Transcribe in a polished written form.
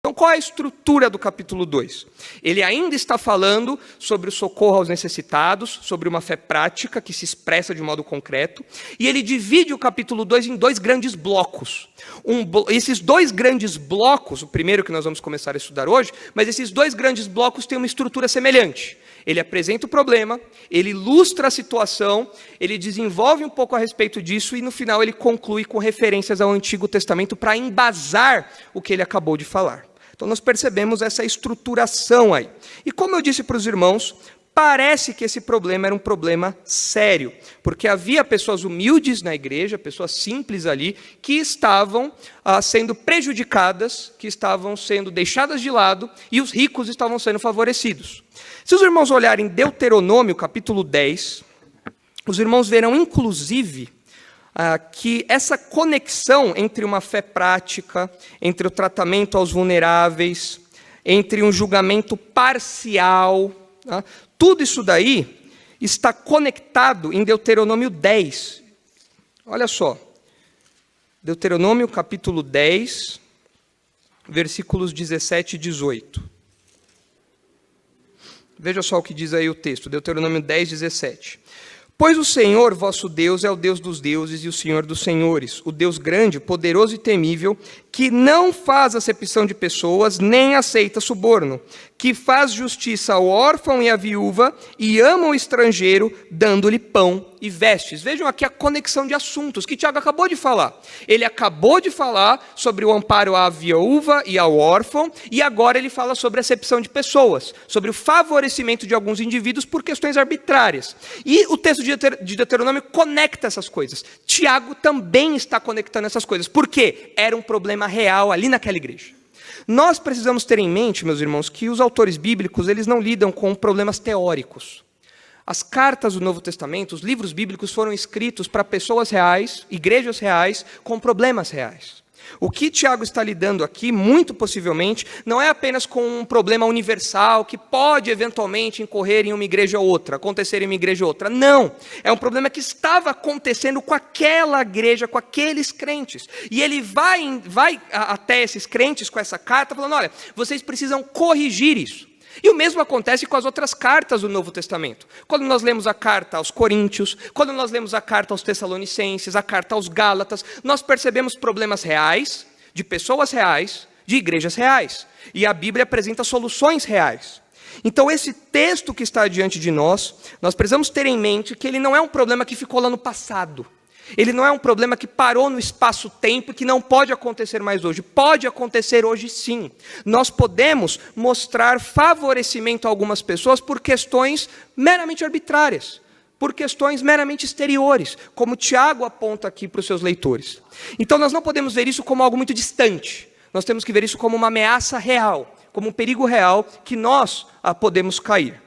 Então, qual é a estrutura do capítulo 2? Ele ainda está falando sobre o socorro aos necessitados, sobre uma fé prática que se expressa de modo concreto, e ele divide o capítulo 2 em dois grandes blocos. Esses dois grandes blocos, o primeiro que nós vamos começar a estudar hoje, mas esses dois grandes blocos têm uma estrutura semelhante. Ele apresenta o problema, ele ilustra a situação, ele desenvolve um pouco a respeito disso e no final ele conclui com referências ao Antigo Testamento para embasar o que ele acabou de falar. Então nós percebemos essa estruturação aí. E como eu disse para os irmãos, parece que esse problema era um problema sério, porque havia pessoas humildes na igreja, pessoas simples ali, que estavam sendo prejudicadas, que estavam sendo deixadas de lado, e os ricos estavam sendo favorecidos. Se os irmãos olharem Deuteronômio, capítulo 10, os irmãos verão, inclusive, que essa conexão entre uma fé prática, entre o tratamento aos vulneráveis, entre um julgamento parcial, tudo isso daí está conectado em Deuteronômio 10. Olha só, Deuteronômio capítulo 10, versículos 17 e 18. Veja só o que diz aí o texto, Deuteronômio 10, 17. Pois o Senhor, vosso Deus, é o Deus dos deuses e o Senhor dos senhores, o Deus grande, poderoso e temível, que não faz acepção de pessoas, nem aceita suborno, que faz justiça ao órfão e à viúva, e ama o estrangeiro, dando-lhe pão e vestes. Vejam aqui a conexão de assuntos que Tiago acabou de falar. Ele acabou de falar sobre o amparo à viúva e ao órfão, e agora ele fala sobre a acepção de pessoas, sobre o favorecimento de alguns indivíduos por questões arbitrárias. E o texto de Deuteronômio conecta essas coisas. Tiago também está conectando essas coisas. Por quê? Era um problema real ali naquela igreja. Nós precisamos ter em mente, meus irmãos, que os autores bíblicos, eles não lidam com problemas teóricos. As cartas do Novo Testamento, os livros bíblicos foram escritos para pessoas reais, igrejas reais, com problemas reais. O que Tiago está lidando aqui, muito possivelmente, não é apenas com um problema universal que pode eventualmente incorrer em uma igreja ou outra, acontecer em uma igreja ou outra. Não, é um problema que estava acontecendo com aquela igreja, com aqueles crentes. E ele vai até esses crentes com essa carta falando, olha, vocês precisam corrigir isso. E o mesmo acontece com as outras cartas do Novo Testamento. Quando nós lemos a carta aos Coríntios, quando nós lemos a carta aos Tessalonicenses, a carta aos Gálatas, nós percebemos problemas reais, de pessoas reais, de igrejas reais. E a Bíblia apresenta soluções reais. Então esse texto que está diante de nós, nós precisamos ter em mente que ele não é um problema que ficou lá no passado. Ele não é um problema que parou no espaço-tempo e que não pode acontecer mais hoje. Pode acontecer hoje sim. Nós podemos mostrar favorecimento a algumas pessoas por questões meramente arbitrárias, por questões meramente exteriores, como Tiago aponta aqui para os seus leitores. Então nós não podemos ver isso como algo muito distante. Nós temos que ver isso como uma ameaça real, como um perigo real que nós podemos cair.